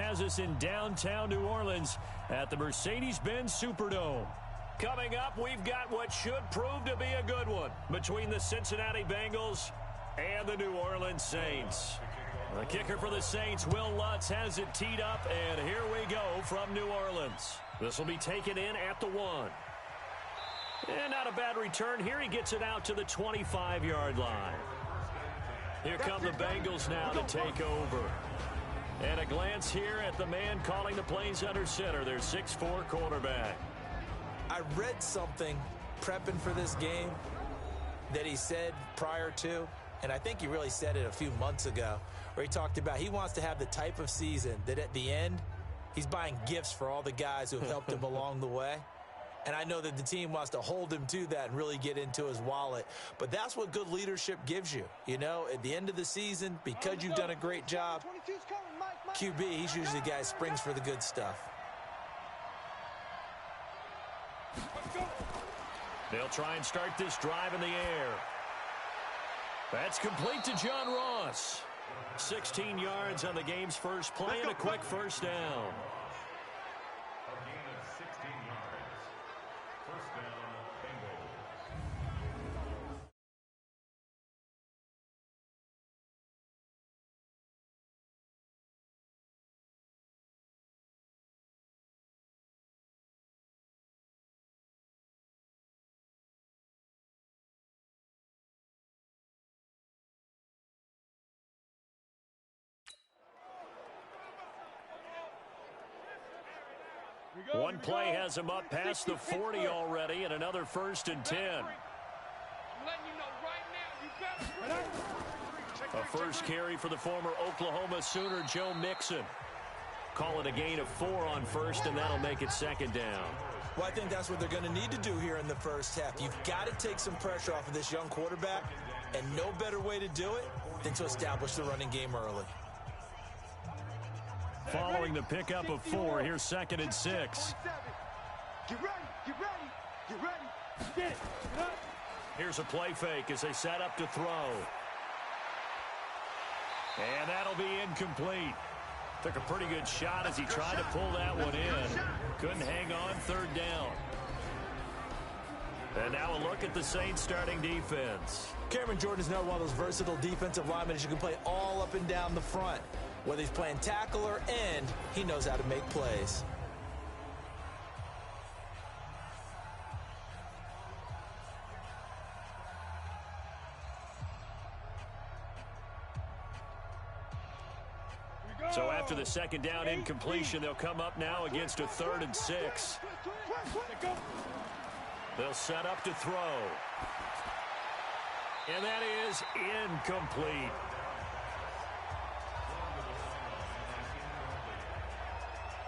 has us in downtown New Orleans at the Mercedes-Benz Superdome. Coming up, we've got what should prove to be a good one between the Cincinnati Bengals and the New Orleans Saints. The kicker for the Saints, Will Lutz, has it teed up, and here we go from New Orleans. This will be taken in at the 1. And not a bad return here. He gets it out to the 25-yard line. Here come the Bengals now to take over. And a glance here at the man calling the plays under center, their 6'4" quarterback. I read something prepping for this game that he said prior to, and I think he really said it a few months ago, where he talked about he wants to have the type of season that at the end, he's buying gifts for all the guys who have helped him along the way. And I know that the team wants to hold him to that and really get into his wallet. But that's what good leadership gives you. You know, at the end of the season, because you've done a great job, QB, he's usually the guy who springs for the good stuff. They'll try and start this drive in the air. That's complete to John Ross. 16 yards on the game's first play and a quick first down. One play has him up past the 40 already, and another 1st and 10. A first carry for the former Oklahoma Sooner, Joe Mixon. Call it a gain of 4 on first, and that'll make it 2nd down. Well, I think that's what they're going to need to do here in the first half. You've got to take some pressure off of this young quarterback, and no better way to do it than to establish the running game early. Following the pickup of 4, here's 2nd and 6. Get ready, get ready, get ready. Get it. Here's a play fake as they set up to throw. And that'll be incomplete. Took a pretty good shot as he tried to pull that one in. Couldn't hang on, 3rd down. And now a look at the Saints starting defense. Cameron Jordan is now one of those versatile defensive linemen that you can play all up and down the front. Whether he's playing tackle or end, he knows how to make plays. So after the 2nd down incompletion, they'll come up now against a 3rd and 6. They'll set up to throw. And that is incomplete.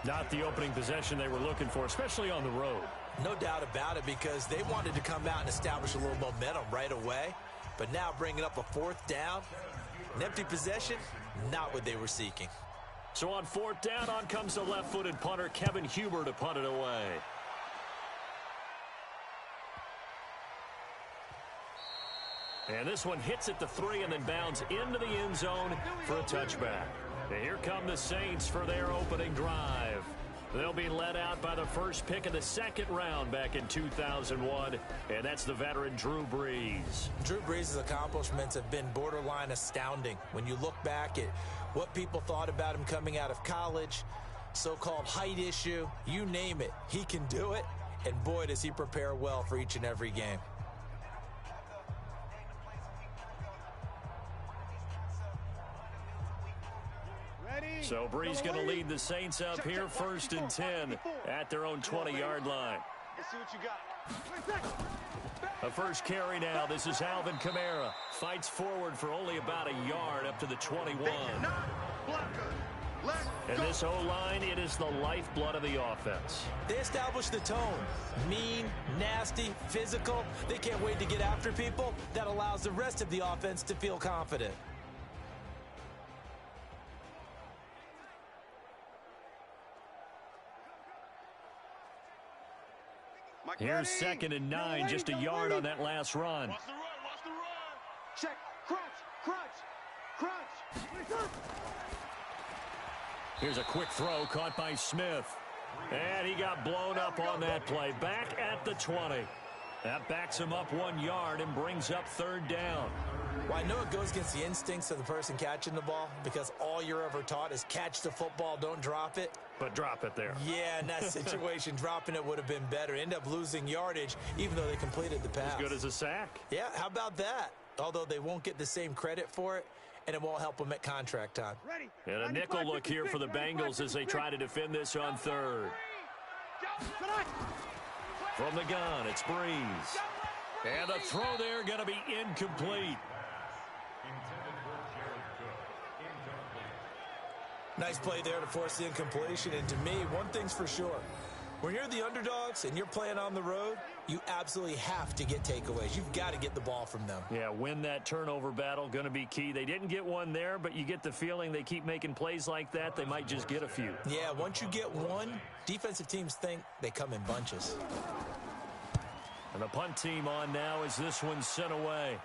Not the opening possession they were looking for, especially on the road. No doubt about it, because they wanted to come out and establish a little momentum right away. But now bringing up a 4th down, an empty possession, not what they were seeking. So on 4th down, on comes the left-footed punter, Kevin Huber, to punt it away. And this one hits at the 3 and then bounds into the end zone for a touchback. And here come the Saints for their opening drive. They'll be led out by the first pick of the 2nd round back in 2001, and that's the veteran Drew Brees. Drew Brees' accomplishments have been borderline astounding. When you look back at what people thought about him coming out of college, so-called height issue, you name it, he can do it, and boy, does he prepare well for each and every game. So Brees going to lead the Saints up here, 1st and 10 at their own 20-yard line. Let's see what you got. A first carry now. This is Alvin Kamara. Fights forward for only about a yard up to the 21. And this O-line, it is the lifeblood of the offense. They establish the tone. Mean, nasty, physical. They can't wait to get after people. That allows the rest of the offense to feel confident. Here's 2nd and 9, just a yard on that last run. Watch the run, watch the run. Check, crunch, crunch, crunch. Here's a quick throw caught by Smith. And he got blown up on that play. Back at the 20. That backs him up 1 yard and brings up third down. Well, I know it goes against the instincts of the person catching the ball because all you're ever taught is catch the football, don't drop it. But drop it there. Yeah, in that situation, dropping it would have been better. End up losing yardage, even though they completed the pass. As good as a sack. Yeah, how about that? Although they won't get the same credit for it, and it won't help them at contract time. And a nickel look here for the Bengals as they try to defend this on third. From the gun, it's Breeze. And the throw there going to be incomplete. Nice play there to force the incompletion. And to me, one thing's for sure. When you're the underdogs and you're playing on the road, you absolutely have to get takeaways. You've got to get the ball from them. Yeah, win that turnover battle, going to be key. They didn't get one there, but you get the feeling they keep making plays like that, they might just get a few. Yeah, once you get one, defensive teams think they come in bunches. And the punt team on now as this one's sent away.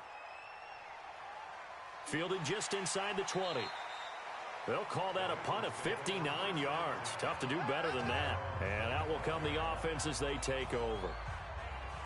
Fielded just inside the 20. They'll call that a punt of 59 yards. Tough to do better than that. And out will come the offense as they take over.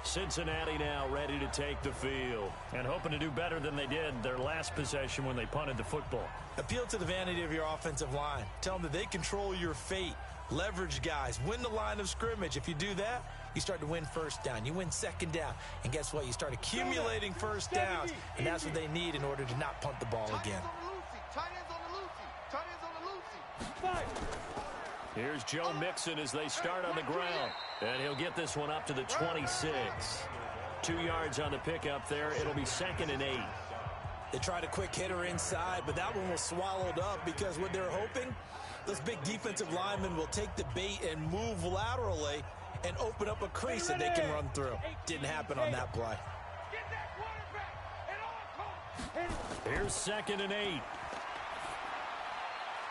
Cincinnati now ready to take the field. And hoping to do better than they did their last possession when they punted the football. Appeal to the vanity of your offensive line. Tell them that they control your fate. Leverage guys. Win the line of scrimmage. If you do that, you start to win first down. You win second down. And guess what? You start accumulating first downs. And that's what they need in order to not punt the ball again. Here's Joe Mixon as they start on the ground. And he'll get this one up to the 26. 2 yards on the pickup there. It'll be 2nd and 8. They tried a quick hitter inside, but that one was swallowed up because what they're hoping, those big defensive linemen will take the bait and move laterally and open up a crease that they can run through. Didn't happen on that play. Here's 2nd and 8.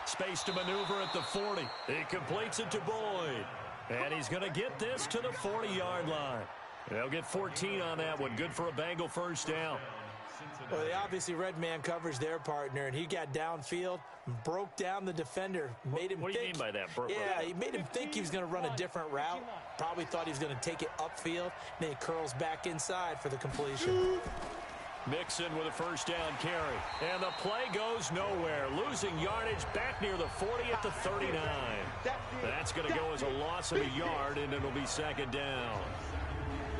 Space to maneuver at the 40. He completes it to Boyd. And he's going to get this to the 40-yard line. They'll get 14 on that one. Good for a Bengal first down. Well, they obviously red man coverage their partner, and he got downfield, broke down the defender, made him think. What do you mean by that? Yeah, he made him think he was going to run a different route. Probably thought he was going to take it upfield, and then he curls back inside for the completion. Mixon with a first down carry. And the play goes nowhere. Losing yardage back near the 40 at the 39. That's going to go as a loss of a yard, and it'll be 2nd down.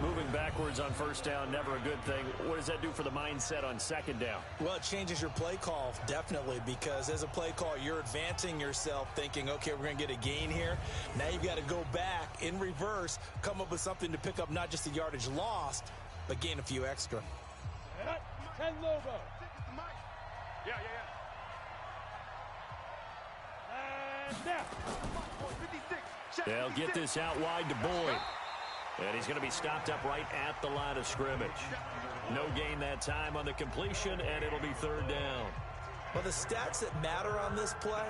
Moving backwards on first down, never a good thing. What does that do for the mindset on 2nd down? Well, it changes your play call, definitely, because as a play call, you're advancing yourself thinking, okay, we're going to get a gain here. Now you've got to go back in reverse, come up with something to pick up not just the yardage lost, but gain a few extra. 10 Lobo. Yeah. And now. 56. They'll get this out wide to Boyd. And he's going to be stopped up right at the line of scrimmage. No gain that time on the completion, and it'll be 3rd down. Well, the stats that matter on this play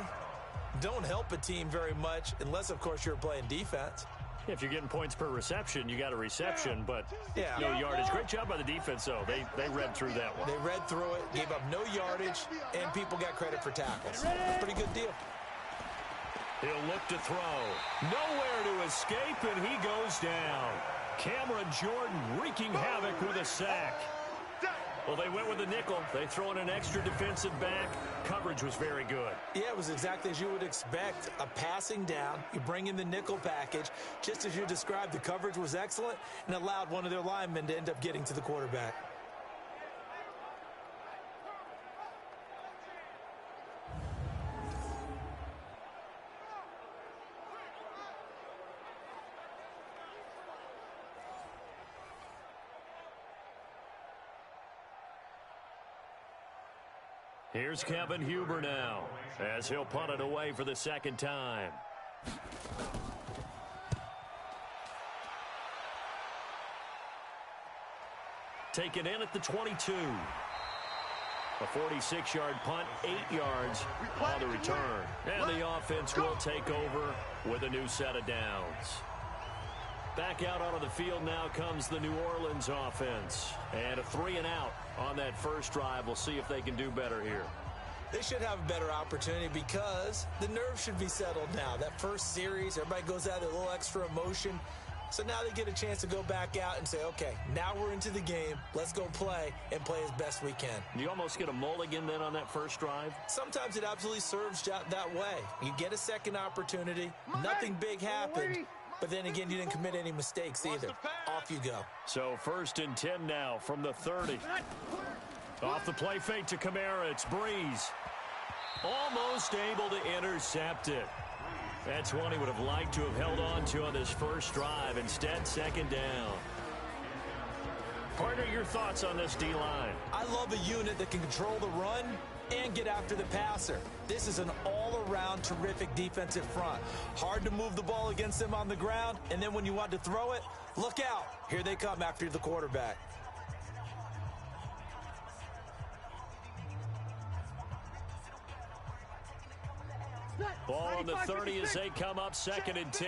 don't help a team very much unless, of course, you're playing defense. If you're getting points per reception, you got a reception, but no yardage. Great job by the defense, though. They read through that one. They read through it, gave up no yardage, and people got credit for tackles. Pretty good deal. He'll look to throw. Nowhere to escape, and he goes down. Cameron Jordan wreaking havoc with a sack. Well, they went with the nickel. They throw in an extra defensive back. Coverage was very good. Yeah, it was exactly as you would expect. A passing down. You bring in the nickel package. Just as you described, the coverage was excellent and allowed one of their linemen to end up getting to the quarterback. Here's Kevin Huber now as he'll punt it away for the 2nd time. Taken in at the 22. A 46-yard punt, 8 yards on the return. And the offense will take over with a new set of downs. Back out onto the field now comes the New Orleans offense. And a 3-and-out on that first drive. We'll see if they can do better here. They should have a better opportunity because the nerves should be settled now. That first series, everybody goes out with a little extra emotion. So now they get a chance to go back out and say, okay, now we're into the game. Let's go play and play as best we can. You almost get a mulligan then on that first drive? Sometimes it absolutely serves that way. You get a second opportunity. Nothing big happened. But then again, you didn't commit any mistakes either. Off you go. So 1st and 10 now from the 30. Off the play fake to Kamara. It's Breeze. Almost able to intercept it. That's one he would have liked to have held on to on this first drive. Instead, 2nd down. Partner, your thoughts on this D-line? I love a unit that can control the run and get after the passer. This is an all-around terrific defensive front. Hard to move the ball against them on the ground, and then when you want to throw it, look out. Here they come after the quarterback. Ball on the 30 as they come up 2nd and 10.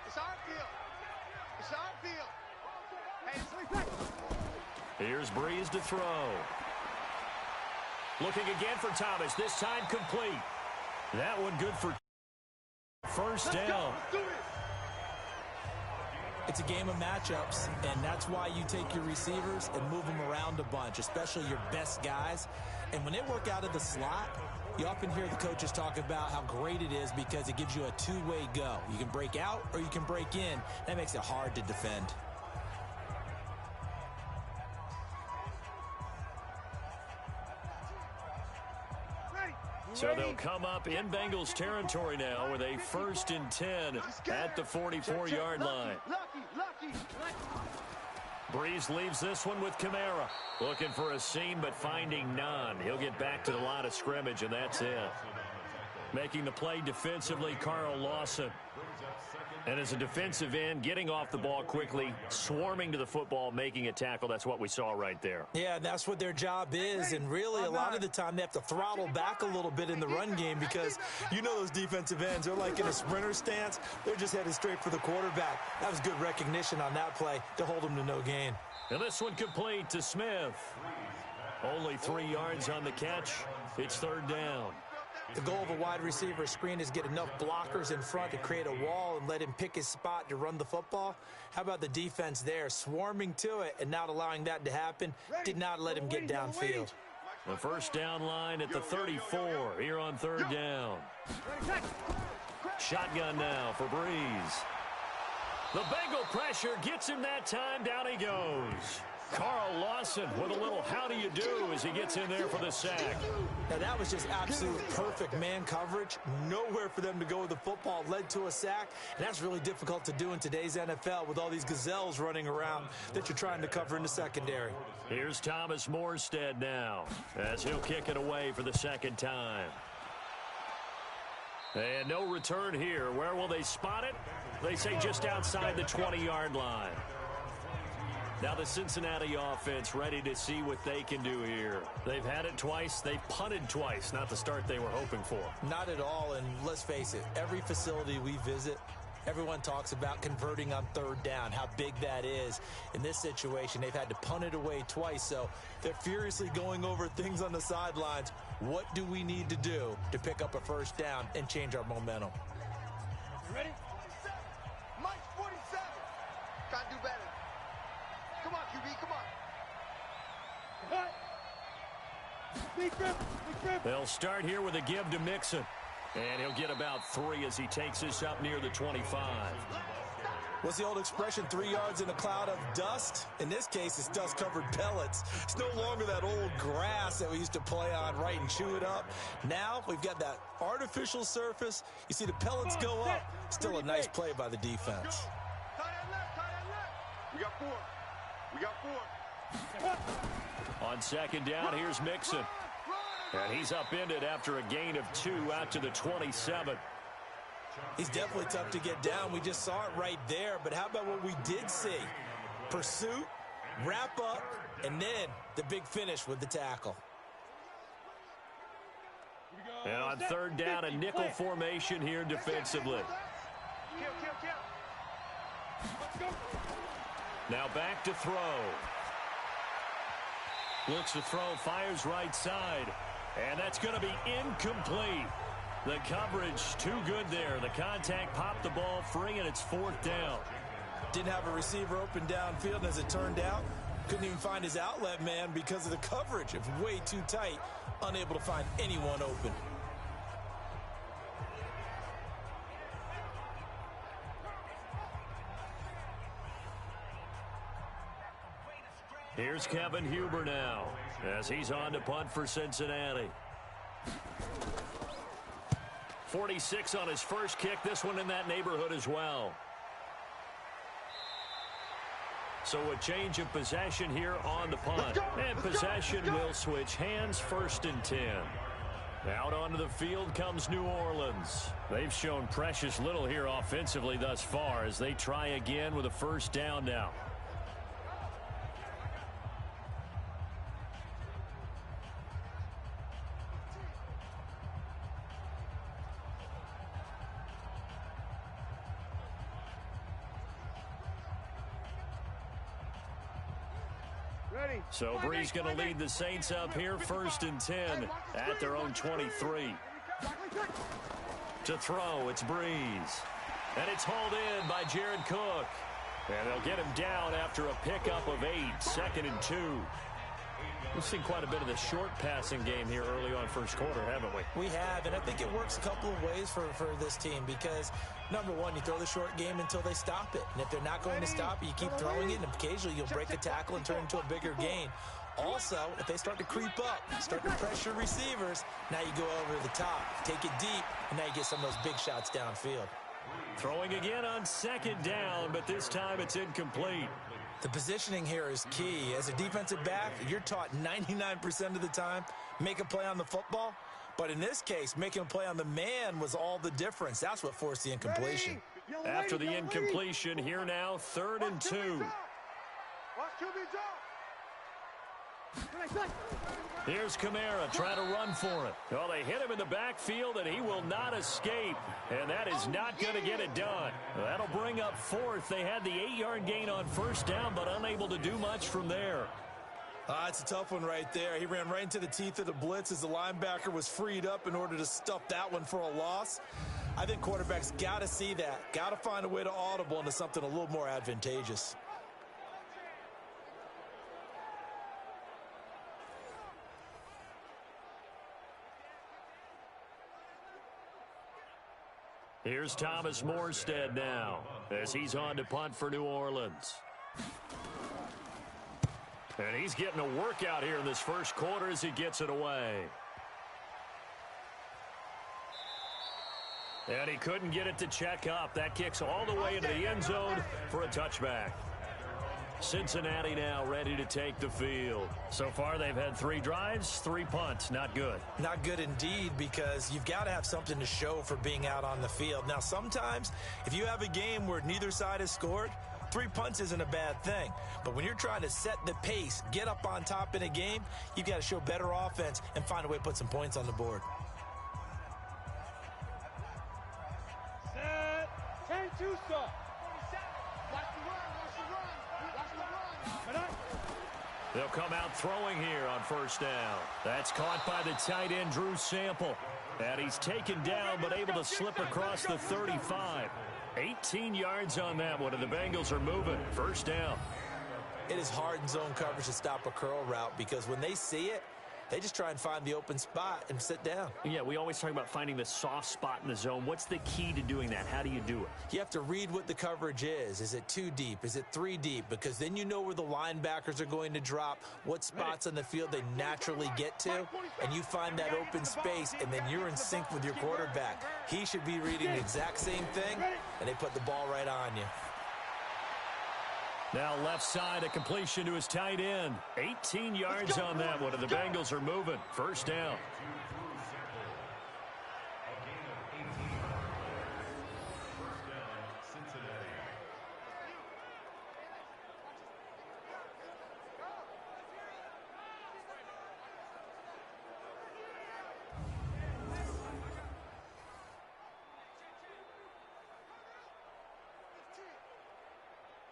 It's our field. It's our field. Here's Breeze to throw. Looking again for Thomas. This time complete. That one good for 1st down. It's a game of matchups, and that's why you take your receivers and move them around a bunch, especially your best guys. And when they work out of the slot, you often hear the coaches talk about how great it is because it gives you a two-way go. You can break out or you can break in. That makes it hard to defend. So they'll come up in Bengals territory now with a 1st and 10 at the 44-yard line. Breeze leaves this one with Kamara. Looking for a seam, but finding none. He'll get back to the line of scrimmage, and that's it. Making the play defensively, Carl Lawson. And as a defensive end, getting off the ball quickly, swarming to the football, making a tackle. That's what we saw right there. Yeah, that's what their job is. And really, a lot of the time, they have to throttle back a little bit in the run game because you know those defensive ends. They're like in a sprinter stance. They're just headed straight for the quarterback. That was good recognition on that play to hold them to no gain. And this one complete to Smith. Only 3 yards on the catch. It's 3rd down. The goal of a wide receiver screen is get enough blockers in front to create a wall and let him pick his spot to run the football. How about the defense there, swarming to it and not allowing that to happen? Did not let him get downfield. The 1st down line at the 34 here on 3rd down. Shotgun now for Breeze. The Bengal pressure gets him that time. Down he goes. Carl Lawson with a little how do you do as he gets in there for the sack. Now that was just absolute perfect man coverage. Nowhere for them to go with the football. Led to a sack. And that's really difficult to do in today's NFL with all these gazelles running around that you're trying to cover in the secondary. Here's Thomas Morstead now as he'll kick it away for the 2nd time. And no return here. Where will they spot it? They say just outside the 20-yard line. Now the Cincinnati offense ready to see what they can do here. They've had it twice. They've punted twice. Not the start they were hoping for. Not at all, and let's face it, every facility we visit, everyone talks about converting on 3rd down, how big that is. In this situation, they've had to punt it away twice, so they're furiously going over things on the sidelines. What do we need to do to pick up a 1st down and change our momentum? You ready? Mike 47. Gotta do better. Come on, QB, come on. They'll start here with a give to Mixon. And he'll get about 3 as he takes this up near the 25. What's the old expression, 3 yards in a cloud of dust? In this case, it's dust-covered pellets. It's no longer that old grass that we used to play on, right, and chew it up. Now we've got that artificial surface. You see the pellets go up. Still a nice play by the defense. We got 4. We got 4. On 2nd down, here's Mixon. And he's upended after a gain of 2 out to the 27. He's definitely tough to get down. We just saw it right there. But how about what we did see? Pursuit, wrap up, and then the big finish with the tackle. And on 3rd down, a nickel formation here defensively. Now back to throw. Looks to throw, fires right side. And that's going to be incomplete. The coverage too good there. The contact popped the ball free, and it's 4th down. Didn't have a receiver open downfield, and as it turned out, couldn't even find his outlet man because of the coverage. It was way too tight, unable to find anyone open. Here's Kevin Huber now as he's on to punt for Cincinnati. 46 on his first kick. This one in that neighborhood as well. So a change of possession here on the punt. And possession will switch hands, 1st and 10. Out onto the field comes New Orleans. They've shown precious little here offensively thus far as they try again with a 1st down now. So Brees going to lead the Saints up here, 1st and 10 at their own 23. To throw, it's Brees. And it's hauled in by Jared Cook. And they'll get him down after a pickup of 8, 2nd and 2. We've seen quite a bit of the short passing game here early on first quarter, haven't we? We have, and I think it works a couple of ways for this team because, number one, you throw the short game until they stop it. And if they're not going to stop it, you keep throwing it, and occasionally you'll break a tackle and turn into a bigger gain. Also, if they start to creep up, start to pressure receivers, now you go over the top, take it deep, and now you get some of those big shots downfield. Throwing again on 2nd down, but this time it's incomplete. The positioning here is key. As a defensive back, you're taught 99% of the time, make a play on the football. But in this case, making a play on the man was all the difference. That's what forced the incompletion. After the incompletion, here now, 3rd and 2. Here's Kamara trying to run for it. Well, they hit him in the backfield, and he will not escape. And that is not going to get it done. That'll bring up 4th. They had the 8-yard gain on 1st down, but unable to do much from there. It's a tough one right there. He ran right into the teeth of the blitz as the linebacker was freed up in order to stuff that one for a loss. I think quarterbacks got to see that. Got to find a way to audible into something a little more advantageous. Here's Thomas Morstead now as he's on to punt for New Orleans. And he's getting a workout here in this first quarter as he gets it away. And he couldn't get it to check up. That kicks all the way into the end zone for a touchback. Cincinnati now ready to take the field. So far they've had 3 drives, 3 punts. Not good. Not good indeed, because you've got to have something to show for being out on the field. Now sometimes if you have a game where neither side has scored, 3 punts isn't a bad thing. But when you're trying to set the pace, get up on top in a game, you've got to show better offense and find a way to put some points on the board. Set. 10-2 stop. They'll come out throwing here on 1st down. That's caught by the tight end, Drew Sample. And he's taken down, but able to slip across the 35. 18 yards on that one, and the Bengals are moving. 1st down. It is hard in zone coverage to stop a curl route because when they see it, they just try and find the open spot and sit down. Yeah, we always talk about finding the soft spot in the zone. What's the key to doing that? How do you do it? You have to read what the coverage is. Is it 2 deep? Is it 3 deep? Because then you know where the linebackers are going to drop, what spots on the field they naturally get to, and you find that open space, and then you're in sync with your quarterback. He should be reading the exact same thing, and they put the ball right on you. Now left side, a completion to his tight end. 18 yards on that one, and the Bengals are moving. 1st down.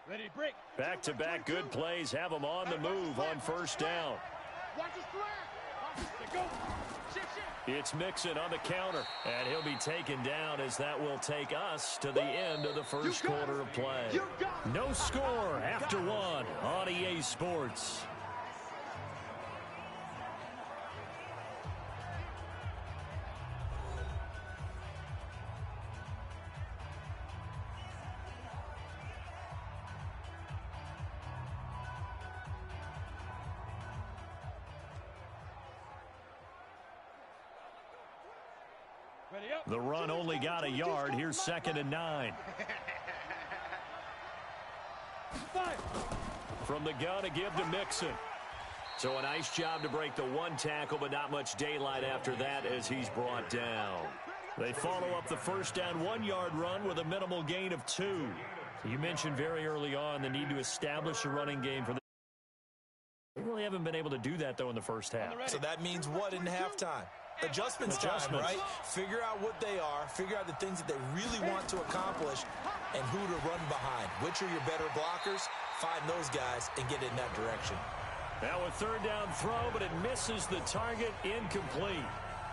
Ready, break. Back-to-back good plays have them on the move on 1st down. Watch his flag. Watch his go. It's Mixon on the counter, and he'll be taken down as that will take us to the end of the first quarter of play. No score after one on EA Sports. The run only got a yard. Here's 2nd and 9. From the gun to give to Mixon. So a nice job to break the one tackle, but not much daylight after that as he's brought down. They follow up the first down 1-yard run with a minimal gain of 2. You mentioned very early on the need to establish a running game for the. They really haven't been able to do that, though, in the first half. So that means what in halftime? Adjustments time, right? Figure out what they are, figure out the things that they really want to accomplish, and who to run behind. Which are your better blockers? Find those guys and get in that direction. Now a 3rd down throw, but it misses the target, incomplete.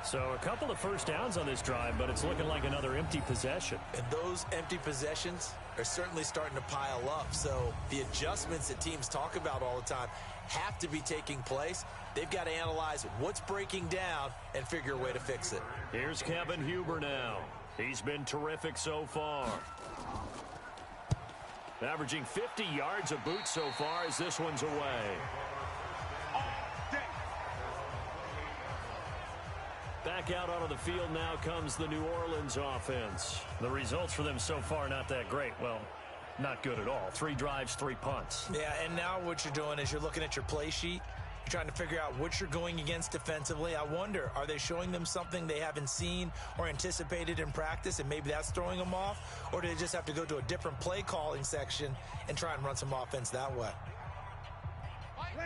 So a couple of first downs on this drive, but it's looking like another empty possession. And those empty possessions are certainly starting to pile up. So the adjustments that teams talk about all the time have to be taking place. They've got to analyze what's breaking down and figure a way to fix it. Here's Kevin Huber now. He's been terrific so far. Averaging 50 yards a boot so far as this one's away. Back out onto the field now comes the New Orleans offense. The results for them so far not that great. Well, not good at all. 3 drives, 3 punts. Yeah, and now what you're doing is you're looking at your play sheet. You're trying to figure out what you're going against defensively. I wonder, are they showing them something they haven't seen or anticipated in practice, and maybe that's throwing them off? Or do they just have to go to a different play calling section and try and run some offense that way?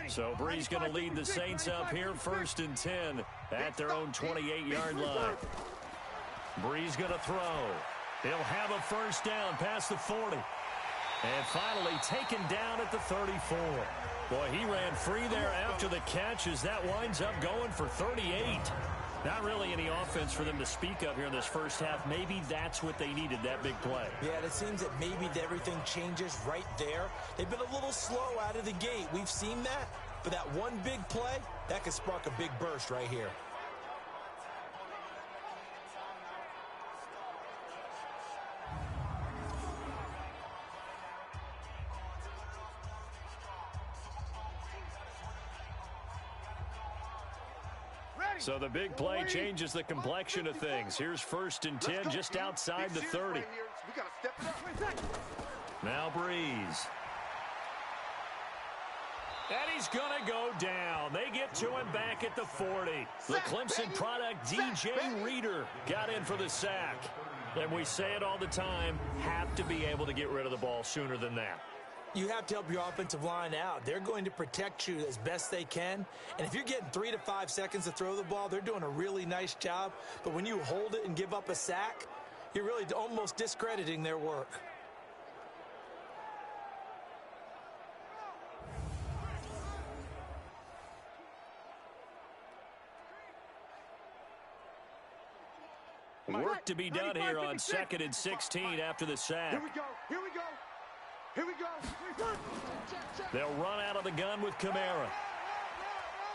So Bree's going to lead the Saints up here, 1st and 10 at their own 28-yard line. Bree's going to throw. He'll have a first down past the 40. And finally taken down at the 34. Boy, he ran free there after the catch as that winds up going for 38. Not really any offense for them to speak of here in this first half. Maybe that's what they needed, that big play. Yeah, it seems that maybe everything changes right there. They've been a little slow out of the gate. We've seen that. But that one big play, that could spark a big burst right here. So the big play changes the complexion of things. Here's 1st and 10 just outside the 30. Now Breeze. And he's going to go down. They get to him back at the 40. The Clemson product, DJ Reader, got in for the sack. And we say it all the time, have to be able to get rid of the ball sooner than that. You have to help your offensive line out. They're going to protect you as best they can. And if you're getting 3 to 5 seconds to throw the ball, they're doing a really nice job. But when you hold it and give up a sack, you're really almost discrediting their work. Work to be done here on 2nd and 16 after the sack. Here we go. Here we go. Here we go. They'll run out of the gun with Kamara.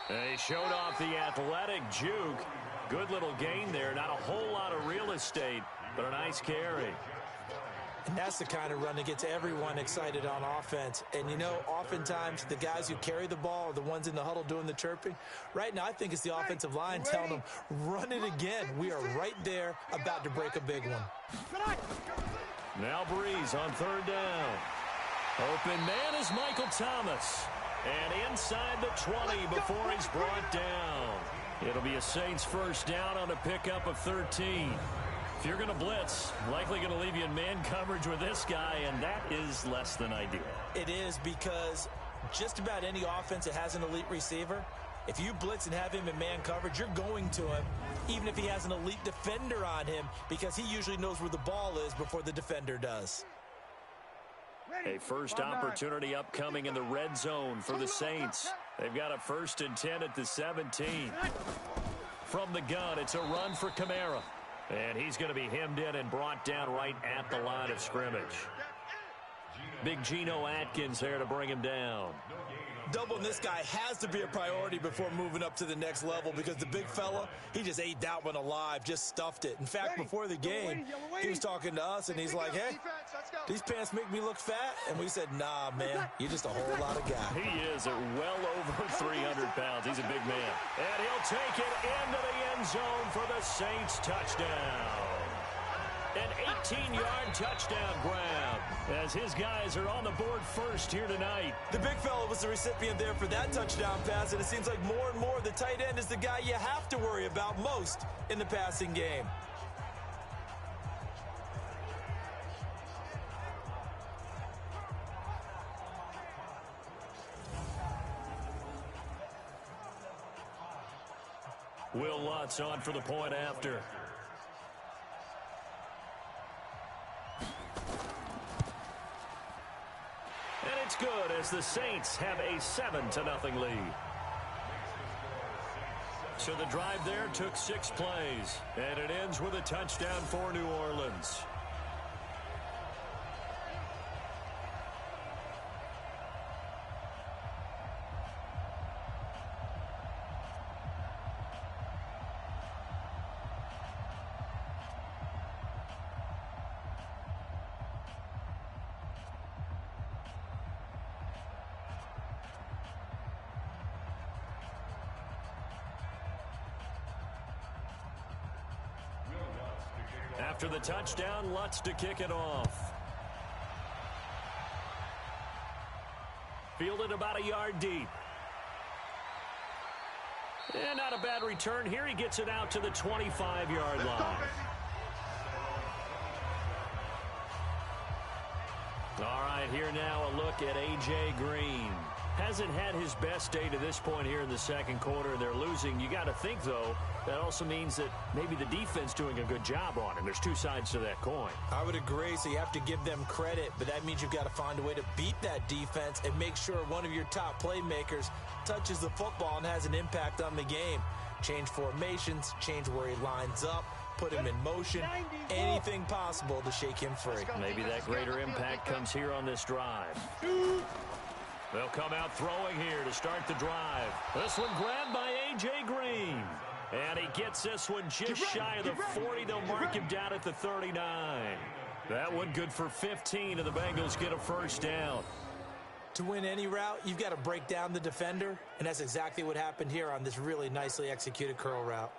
They showed off the athletic juke. Good little gain there. Not a whole lot of real estate, but a nice carry. And that's the kind of run that gets everyone excited on offense. And, you know, oftentimes the guys who carry the ball are the ones in the huddle doing the chirping. Right now, I think it's the offensive line telling them, run it again. We are right there about to break a big one. Now Breeze on 3rd down. Open man is Michael Thomas. And inside the 20 before he's brought down. It'll be a Saints first down on a pickup of 13. If you're going to blitz, likely going to leave you in man coverage with this guy, and that is less than ideal. It is, because just about any offense that has an elite receiver, if you blitz and have him in man coverage, you're going to him, even if he has an elite defender on him, because he usually knows where the ball is before the defender does. A first opportunity upcoming in the red zone for the Saints. They've got a 1st and 10 at the 17. from the gun. It's a run for Kamara. And he's going to be hemmed in and brought down right at the line of scrimmage. Big Geno Atkins there to bring him down. Doubling this guy has to be a priority before moving up to the next level because the big fella, he just ate that one alive, just stuffed it. In fact, before the game, he was talking to us, and he's like, hey, these pants make me look fat. And we said, nah, man, you're just a whole lot of guy. He is at well over 300 pounds. He's a big man. And he'll take it into the end zone for the Saints touchdown. An 18-yard touchdown grab as his guys are on the board first here tonight. The big fella was the recipient there for that touchdown pass, and it seems like more and more the tight end is the guy you have to worry about most in the passing game. Will Lutz on for the point after. And it's good as the Saints have a 7-0 lead. So the drive there took 6 plays, and it ends with a touchdown for New Orleans. After the touchdown, Lutz to kick it off. Fielded about a yard deep. And not a bad return here. He gets it out to the 25-yard line. All right, here now a look at A.J. Green. Hasn't had his best day to this point here in the second quarter. They're losing. You got to think, though, that also means that maybe the defense doing a good job on him. There's two sides to that coin. I would agree, so you have to give them credit, but that means you've got to find a way to beat that defense and make sure one of your top playmakers touches the football and has an impact on the game. Change formations, change where he lines up, put him in motion, anything possible to shake him free. Maybe that greater impact comes here on this drive. They'll come out throwing here to start the drive. This one grabbed by A.J. Green. And he gets this one just shy of the 40. They'll mark him down at the 39. That one good for 15, and the Bengals get a first down. To win any route, you've got to break down the defender, and that's exactly what happened here on this really nicely executed curl route.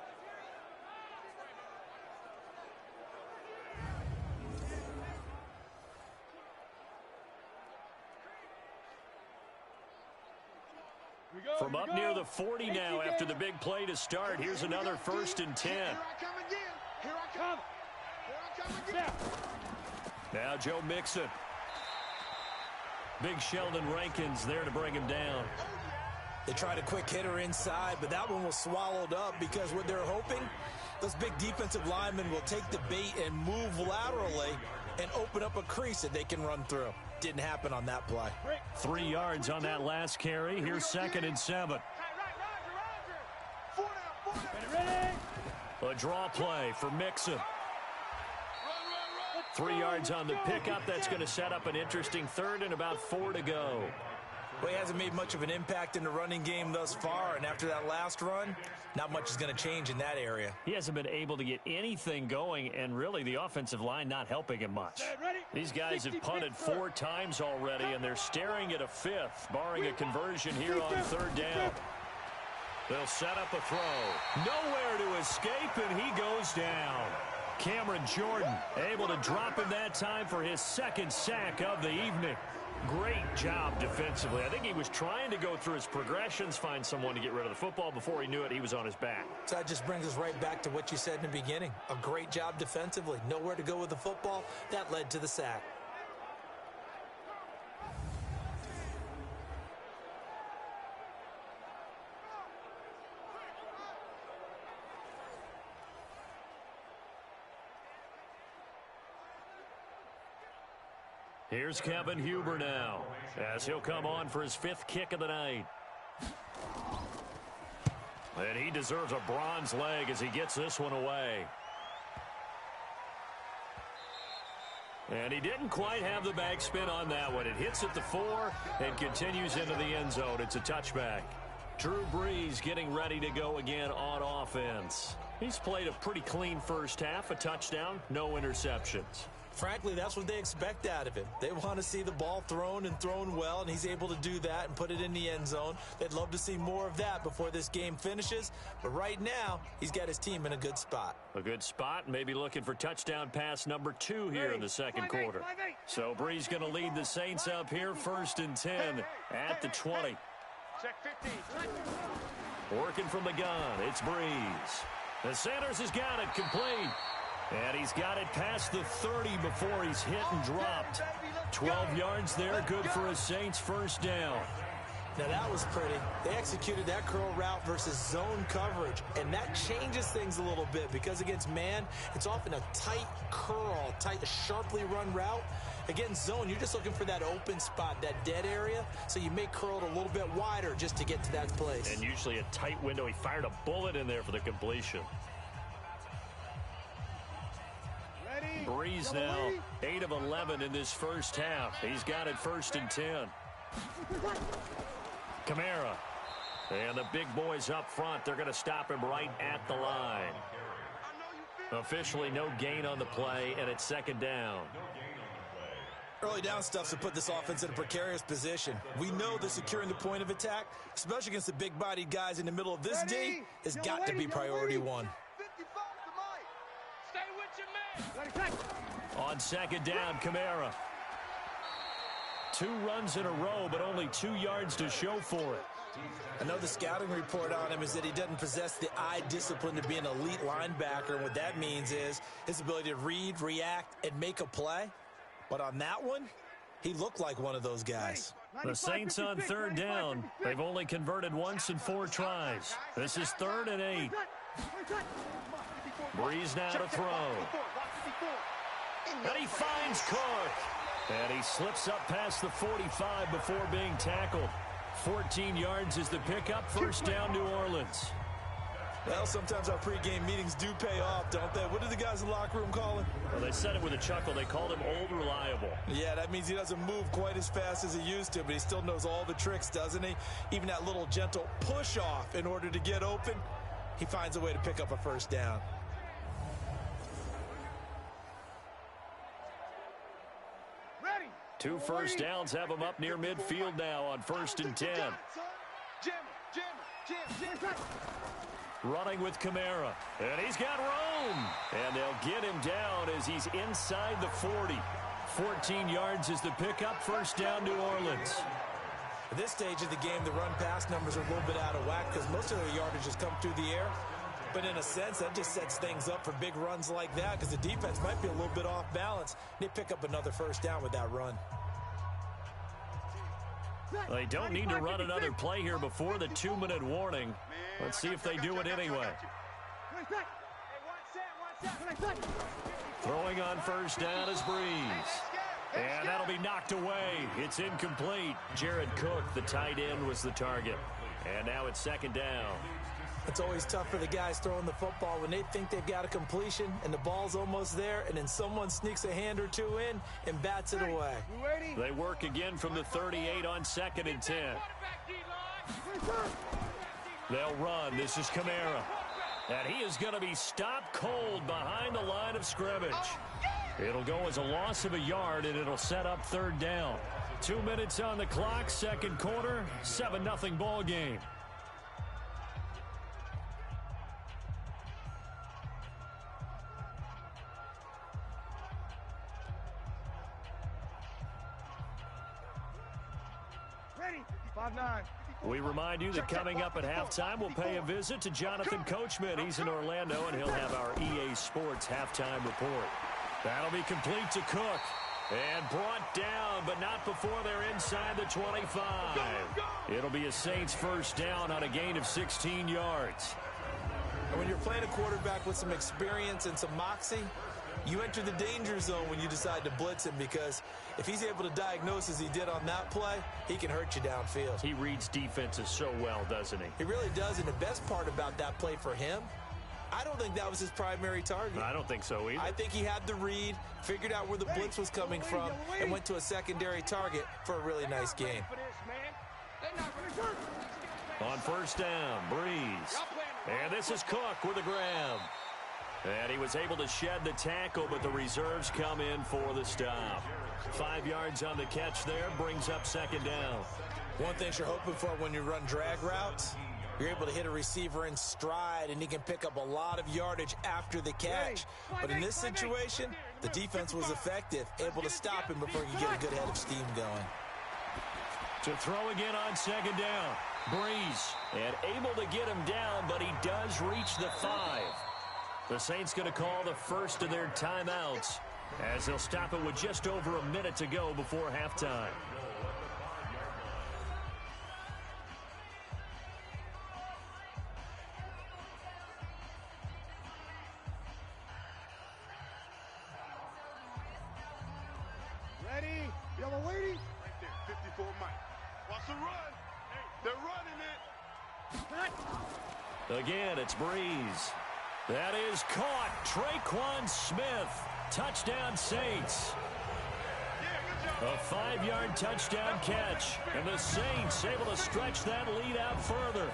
From up near the 40 now after the big play to start. Here's another 1st and 10. Here I come again. Here I come. Here I come again. Now Joe Mixon. Big Sheldon Rankins there to bring him down. They tried a quick hitter inside, but that one was swallowed up because what they're hoping, those big defensive linemen will take the bait and move laterally and open up a crease that they can run through. Didn't happen on that play. 3 yards on that last carry. Here's 2nd and 7. A draw play for Mixon. 3 yards on the pickup. That's going to set up an interesting 3rd and about 4 to go. Well, he hasn't made much of an impact in the running game thus far, and after that last run, not much is going to change in that area. He hasn't been able to get anything going, and really the offensive line not helping him much. These guys have punted 4 times already, and they're staring at a 5th, barring a conversion here on 3rd down. They'll set up a throw. Nowhere to escape, and he goes down. Cameron Jordan able to drop him that time for his 2nd sack of the evening. Great job defensively. I think he was trying to go through his progressions, find someone to get rid of the football. Before he knew it, he was on his back. So that just brings us right back to what you said in the beginning. A great job defensively. Nowhere to go with the football. That led to the sack. Here's Kevin Huber now, as he'll come on for his 5th kick of the night. And he deserves a bronze leg as he gets this one away. And he didn't quite have the backspin on that one. It hits at the 4 and continues into the end zone. It's a touchback. Drew Brees getting ready to go again on offense. He's played a pretty clean first half, a touchdown, no interceptions. Frankly, that's what they expect out of him. They want to see the ball thrown and thrown well, and he's able to do that and put it in the end zone. They'd love to see more of that before this game finishes. But right now, he's got his team in a good spot. A good spot, maybe looking for touchdown pass number 2 here in the second quarter. So Brees going to lead the Saints up here, 1st and 10 at the 20. Check 15. Working from the gun, it's Brees. The Sanders has got it complete. And he's got it past the 30 before he's hit and dropped. 12 yards there, good for a Saints first down. Now that was pretty. They executed that curl route versus zone coverage, and that changes things a little bit because against man, it's often a tight curl, tight, sharply run route. Against zone, you're just looking for that open spot, that dead area, so you may curl it a little bit wider just to get to that place. And usually a tight window. He fired a bullet in there for the completion. Brees now 8 of 11 in this first half. He's got it 1st and 10. Kamara. And the big boys up front, they're going to stop him right at the line. Officially no gain on the play, and it's 2nd down. Early down stuff to put this offense in a precarious position. We know that securing the point of attack, especially against the big-bodied guys in the middle of this D, has got to be priority 1. On 2nd down, Kamara. 2 runs in a row, but only 2 yards to show for it. I know the scouting report on him is that he doesn't possess the eye discipline to be an elite linebacker. And what that means is his ability to read, react, and make a play. But on that one, he looked like one of those guys. The Saints on 3rd down. They've only converted once in 4 tries. This is 3rd and 8. Brees now to throw. And he finds Cook. And he slips up past the 45 before being tackled. 14 yards is the pickup. 1st down, New Orleans. Well, sometimes our pregame meetings do pay off, don't they? What did the guys in the locker room call him? Well, they said it with a chuckle. They called him Old Reliable. Yeah, that means he doesn't move quite as fast as he used to, but he still knows all the tricks, doesn't he? Even that little gentle push-off in order to get open, he finds a way to pick up a 1st down. Ready. 2 first downs have him up near midfield now on 1st and 10. Running with Kamara. And he's got room. And they'll get him down as he's inside the 40. 14 yards is the pickup. 1st down, New Orleans. At this stage of the game, the run-pass numbers are a little bit out of whack because most of their yardage has come through the air. But in a sense, that just sets things up for big runs like that because the defense might be a little bit off balance. They pick up another 1st down with that run. They don't need to run another play here before the 2-minute warning. Let's see if they do it anyway. Throwing on 1st down is Brees. And that'll be knocked away. It's incomplete. Jared Cook, the tight end, was the target. And now it's 2nd down. It's always tough for the guys throwing the football when they think they've got a completion and the ball's almost there, and then someone sneaks a hand or 2 in and bats it away. They work again from the 38 on 2nd and 10. They'll run. This is Kamara. And he is going to be stopped cold behind the line of scrimmage. It'll go as a loss of a yard, and it'll set up 3rd down. 2 minutes on the clock, 2nd quarter, 7-0 ball game. We remind you that coming up at halftime, we'll pay a visit to Jonathan Coachman. He's in Orlando, and he'll have our EA Sports halftime report. That'll be complete to Cook. And brought down, but not before they're inside the 25. It'll be a Saints 1st down on a gain of 16 yards. And when you're playing a quarterback with some experience and some moxie, You enter the danger zone when you decide to blitz him, because if he's able to diagnose as he did on that play, he can hurt you downfield. He reads defenses so well, doesn't he? He really does, and the best part about that play for him, I don't think that was his primary target. I don't think so either. I think he had the read, figured out where the blitz was coming from, and went to a secondary target for a really nice gain. On first down, Breeze. And this is Cook with a grab. And he was able to shed the tackle, but the reserves come in for the stop. 5 yards on the catch there, brings up second down. One thing you're hoping for when you run drag routes, you're able to hit a receiver in stride, and he can pick up a lot of yardage after the catch. But in this situation, the defense was effective, able to stop him before he could get a good head of steam going. To throw again on second down. Breeze, and able to get him down, but he does reach the 5. The Saints going to call the first of their timeouts, as they'll stop it with just over a minute to go before halftime. Ready? Yellow lady? Right there, 54 Mike. Watch the run. They're running it. Again, it's Breeze. That is caught. Traquan Smith. Touchdown, Saints. A 5-yard touchdown catch. And the Saints able to stretch that lead out further.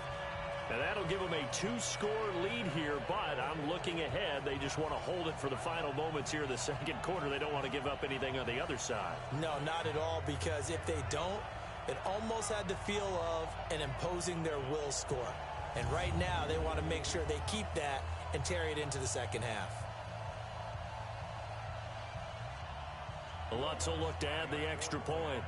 And that'll give them a 2-score lead here, but I'm looking ahead. They just want to hold it for the final moments here in the second quarter. They don't want to give up anything on the other side. No, not at all, because if they don't, it almost had the feel of an imposing their will score. And right now, they want to make sure they keep that and carry it into the second half. Lutz will look to add the extra point.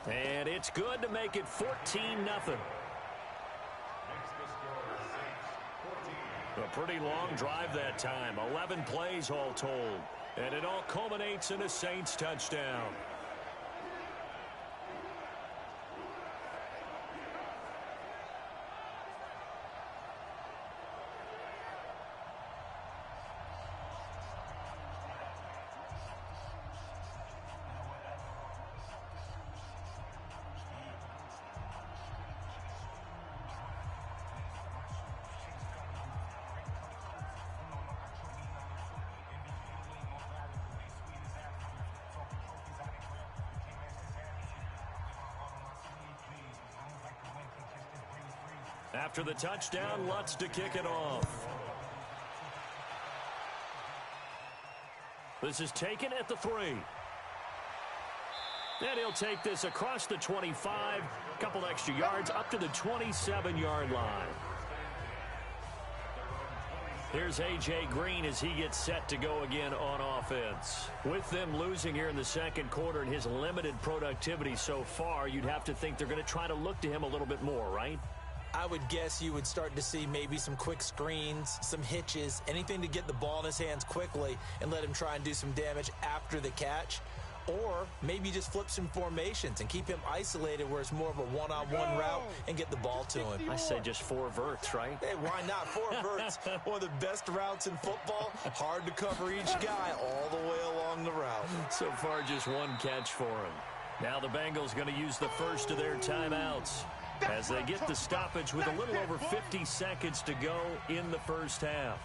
And it's good to make it 14-0. A pretty long drive that time. 11 plays all told. And it all culminates in a Saints touchdown. After the touchdown, Lutz to kick it off. This is taken at the 3. And he'll take this across the 25, a couple extra yards, up to the 27-yard line. Here's A.J. Green as he gets set to go again on offense. With them losing here in the second quarter and his limited productivity so far, you'd have to think they're going to try to look to him a little bit more, right? I would guess you would start to see maybe some quick screens, some hitches, anything to get the ball in his hands quickly and let him try and do some damage after the catch. Or maybe just flip some formations and keep him isolated where it's more of a one-on-one route and get the ball to him. I say just 4 verts, right? Hey, why not? 4 verts, one of the best routes in football. Hard to cover each guy all the way along the route. So far, just 1 catch for him. Now the Bengals going to use the first of their timeouts as they get the stoppage with a little over 50 seconds to go in the first half.